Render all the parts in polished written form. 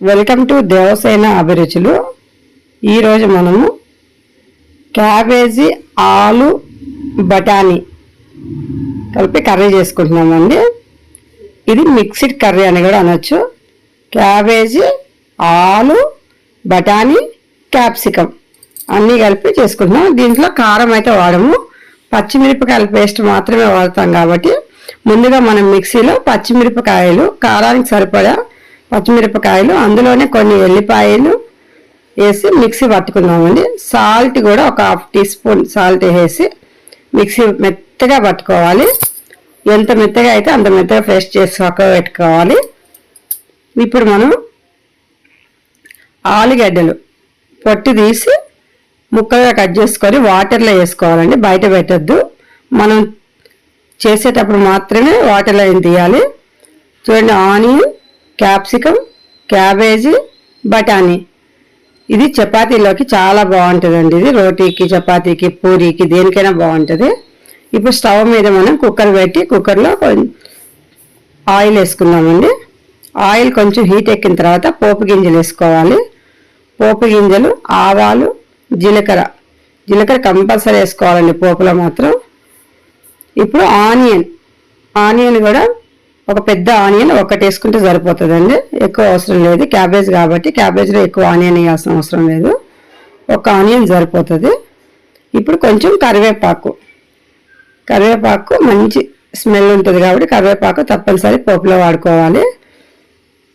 Welcome to Devasena అభిరుచులు. ఈరోజు మనము క్యాబేజీ ఆలు బఠానీ కలిపి కర్రీ చేసుకుంటున్నామండి. ఇది మిక్స్డ్ కర్రీ అని కూడా అనొచ్చు. క్యాబేజీ ఆలు బఠానీ క్యాప్సికమ్ అన్నీ కలిపి చేసుకుంటున్నాం. దీంట్లో కారం అయితే వాడము, పచ్చిమిరపకాయల పేస్ట్ మాత్రమే వాడతాం. కాబట్టి ముందుగా మనం మిక్సీలో పచ్చిమిరపకాయలు, కారానికి సరిపడా పచ్చిమిరపకాయలు, అందులోనే కొన్ని ఎల్లిపాయలు వేసి మిక్సీ పట్టుకున్నామండి. సాల్ట్ కూడా ఒక 1/2 టీ స్పూన్ సాల్ట్ వేసి మిక్సీ మెత్తగా పట్టుకోవాలి. ఎంత మెత్తగా అయితే అంత మెత్తగా పేస్ట్ చేసి పక్కన పెట్టుకోవాలి. ఇప్పుడు మనం ఆలుగడ్డలు పొట్టు తీసి ముక్కలుగా కట్ చేసుకొని వాటర్లో వేసుకోవాలండి, బయట పెట్టద్దు. మనం చేసేటప్పుడు మాత్రమే వాటర్లో తీయాలి. చూడండి, ఆనియన్, క్యాప్సికమ్, క్యాబేజీ, బఠానీ. ఇది చపాతీలోకి చాలా బాగుంటుందండి. ఇది రోటీకి, చపాతీకి, పూరీకి దేనికైనా బాగుంటుంది. ఇప్పుడు స్టవ్ మీద మనం కుక్కర్ పెట్టి కుక్కర్లో ఆయిల్ వేసుకున్నామండి. ఆయిల్ కొంచెం హీట్ ఎక్కిన తర్వాత పోపు గింజలు వేసుకోవాలి. పోపు గింజలు, ఆవాలు, జీలకర్ర కంపల్సరీ వేసుకోవాలండి పోపులో మాత్రం. ఇప్పుడు ఆనియన్ కూడా ఒక పెద్ద ఆనియన్ ఒకటి వేసుకుంటే సరిపోతుందండి, ఎక్కువ అవసరం లేదు. క్యాబేజ్ కాబట్టి క్యాబేజ్లో ఎక్కువ ఆనియన్ వేయాల్సిన అవసరం లేదు, ఒక ఆనియన్ సరిపోతుంది. ఇప్పుడు కొంచెం కరివేపాకు మంచి స్మెల్ ఉంటుంది కాబట్టి కరివేపాకు తప్పనిసరి పోపులో వాడుకోవాలి.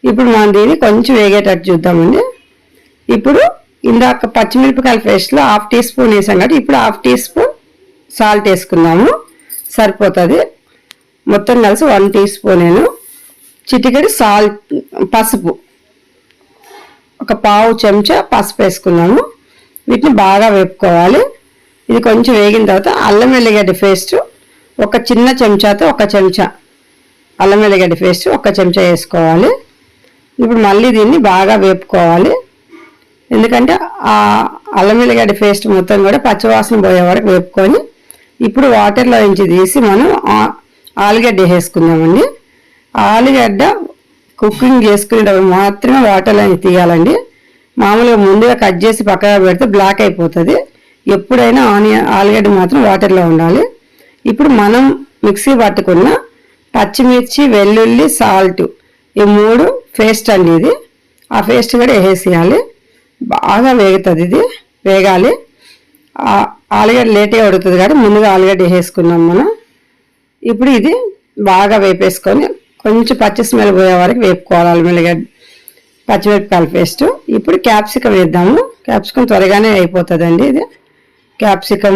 ఇప్పుడు మనం దీన్ని కొంచెం వేగేటట్టు చూద్దామండి. ఇప్పుడు ఇందాక పచ్చిమిరపకాయల పేస్ట్లో 1/2 టీ స్పూన్ వేసాం కాబట్టి ఇప్పుడు 1/2 టీ స్పూన్ సాల్ట్ వేసుకున్నాము, సరిపోతుంది. మొత్తం కలిసి 1 టీ స్పూన్ చిటికెడు పసుపు, ఒక 1/2 చెంచా పసుపు వేసుకున్నాము. వీటిని బాగా వేపుకోవాలి. ఇది కొంచెం వేగిన తర్వాత అల్లం వెల్లిగడ్డ పేస్ట్ ఒక చిన్న చెంచాతో 1 చెంచా అల్లం వెల్లిగడ్డ పేస్ట్ 1 చెంచా వేసుకోవాలి. ఇప్పుడు మళ్ళీ దీన్ని బాగా వేపుకోవాలి. ఎందుకంటే ఆ అల్లం వెల్లిగడ్డ పేస్ట్ మొత్తం కూడా పచ్చివాసన పోయే వరకు వేపుకొని ఇప్పుడు వాటర్లో నుంచి తీసి మనం ఆలుగడ్డ వేసుకుందామండి. ఆలుగడ్డ కుకింగ్ చేసుకునేటప్పుడు మాత్రమే వాటర్లో తీయాలండి. మామూలుగా ముందుగా కట్ చేసి పక్కగా పెడితే బ్లాక్ అయిపోతుంది. ఎప్పుడైనా ఆలుగడ్డ మాత్రం వాటర్లో ఉండాలి. ఇప్పుడు మనం మిక్సీ పట్టుకున్న పచ్చిమిర్చి, వెల్లుల్లి, సాల్ట్ ఈ 3 పేస్ట్ అండి. ఇది ఆ పేస్ట్ కూడా వేసేయాలి. బాగా వేగుతుంది, ఇది వేగాలి. ఆలుగడ్డ లేట్గా ఉడుకుతుంది కాబట్టి ముందుగా ఆలుగడ్డ వేసుకున్నాం మనం. ఇప్పుడు ఇది బాగా వేపేసుకొని కొంచెం పచ్చి స్మెల్ పోయే వరకు వేపుకోవాలి అల్లిగడ్డ, పచ్చిమిరపకాయల పేస్ట్. ఇప్పుడు క్యాప్సికం వేద్దాము. క్యాప్సికం త్వరగానే అయిపోతుందండి. ఇది క్యాప్సికం,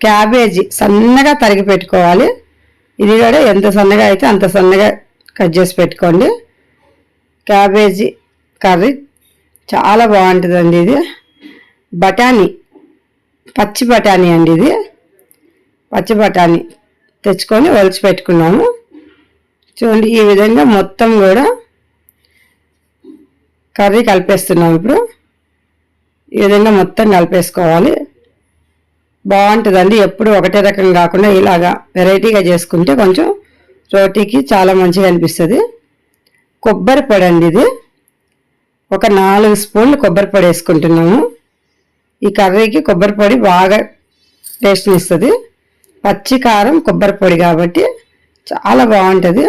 క్యాబేజీ సన్నగా తరిగి పెట్టుకోవాలి. ఇది కూడా ఎంత సన్నగా అయితే అంత సన్నగా కట్ చేసి పెట్టుకోండి. క్యాబేజీ కర్రీ చాలా బాగుంటుందండి. ఇది బఠానీ, పచ్చి బఠానీ అండి. ఇది పచ్చి బఠానీ తెచ్చుకొని ఒలిచి పెట్టుకున్నాము. చూడండి, ఈ విధంగా మొత్తం కూడా కర్రీ కలిపేస్తున్నాము. ఇప్పుడు ఈ విధంగా మొత్తం కలిపేసుకోవాలి. బాగుంటుందండి. ఎప్పుడు ఒకటే రకం కాకుండా ఇలాగా వెరైటీగా చేసుకుంటే కొంచెం రోటీకి చాలా మంచిగా అనిపిస్తుంది. కొబ్బరి పొడి అండి. ఇది ఒక 4 స్పూన్లు కొబ్బరి పొడి వేసుకుంటున్నాము. ఈ కర్రీకి కొబ్బరి పొడి బాగా టేస్ట్ని ఇస్తుంది. పచ్చి కారం కొబ్బరి పొడి కాబట్టి చాలా బాగుంటుంది,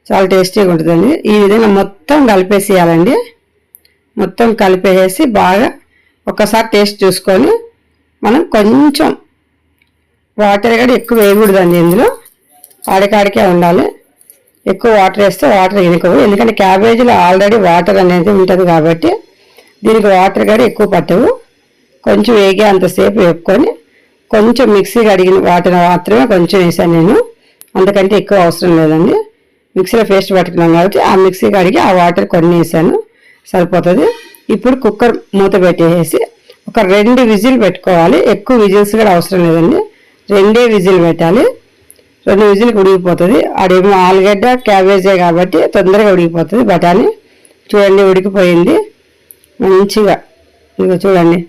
చాలా టేస్టీగా ఉంటుందండి. ఈ విధంగా మొత్తం కలిపేసేయాలండి. మొత్తం కలిపేసి బాగా ఒక్కసారి టేస్ట్ చూసుకొని మనం కొంచెం వాటర్ కూడా ఎక్కువ వేయకూడదండి. ఇందులో ఆడికాడికే ఉండాలి. ఎక్కువ వాటర్ వేస్తే వాటర్ ఇనుకోవు, ఎందుకంటే క్యాబేజీలో ఆల్రెడీ వాటర్ అనేది ఉంటుంది కాబట్టి దీనికి వాటర్ కూడా ఎక్కువ పట్టవు. కొంచెం వేగే అంతసేపు వేపుకొని కొంచెం మిక్సీ కడిగిన వాటర్ మాత్రమే కొంచెం వేసాను నేను, అంతకంటే ఎక్కువ అవసరం లేదండి. మిక్సీలో పేస్ట్ పట్టుకున్నాం కాబట్టి ఆ మిక్సీ కడిగి ఆ వాటర్ కొన్ని వేసాను, సరిపోతుంది. ఇప్పుడు కుక్కర్ మూత పెట్టేసి ఒక 2 విజిల్ పెట్టుకోవాలి. ఎక్కువ విజిల్స్ కూడా అవసరం లేదండి, 2 విజిల్ పెట్టాలి. 2 విజిల్కి ఉడికిపోతుంది. అదేమో ఆలుగడ్డ క్యాబేజీ కాబట్టి తొందరగా ఉడికిపోతుంది. బఠానీ చూడండి ఉడికిపోయింది మంచిగా. ఇదిగో చూడండి,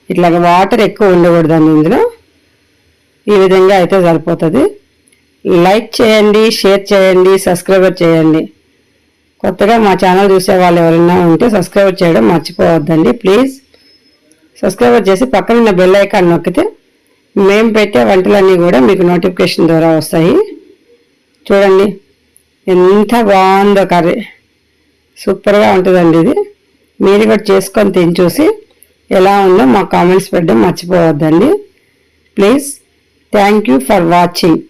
ఇట్లాగ వాటర్ ఎక్కువ ఉండకూడదండి ఇందులో. ఈ విధంగా అయితే సరిపోతుంది. లైక్ చేయండి, షేర్ చేయండి, సబ్స్క్రైబ్ చేయండి. కొత్తగా మా ఛానల్ చూసే వాళ్ళు ఎవరైనా ఉంటే సబ్స్క్రైబ్ చేయడం మర్చిపోవద్దండి ప్లీజ్. సబ్స్క్రైబ్ చేసి పక్కన ఉన్న బెల్ ఐకాన్ నొక్కితే మేము పెట్టే వంటలన్నీ కూడా మీకు నోటిఫికేషన్ ద్వారా వస్తాయి. చూడండి ఎంత బాగుందో కర్రీ, సూపర్గా ఉంటుందండి ఇది. మీరు కూడా చేసుకొని తిని చూసి ఎలా ఉందో మా కామెంట్స్ పెట్టడం మర్చిపోవద్దండి please. Thank you for watching.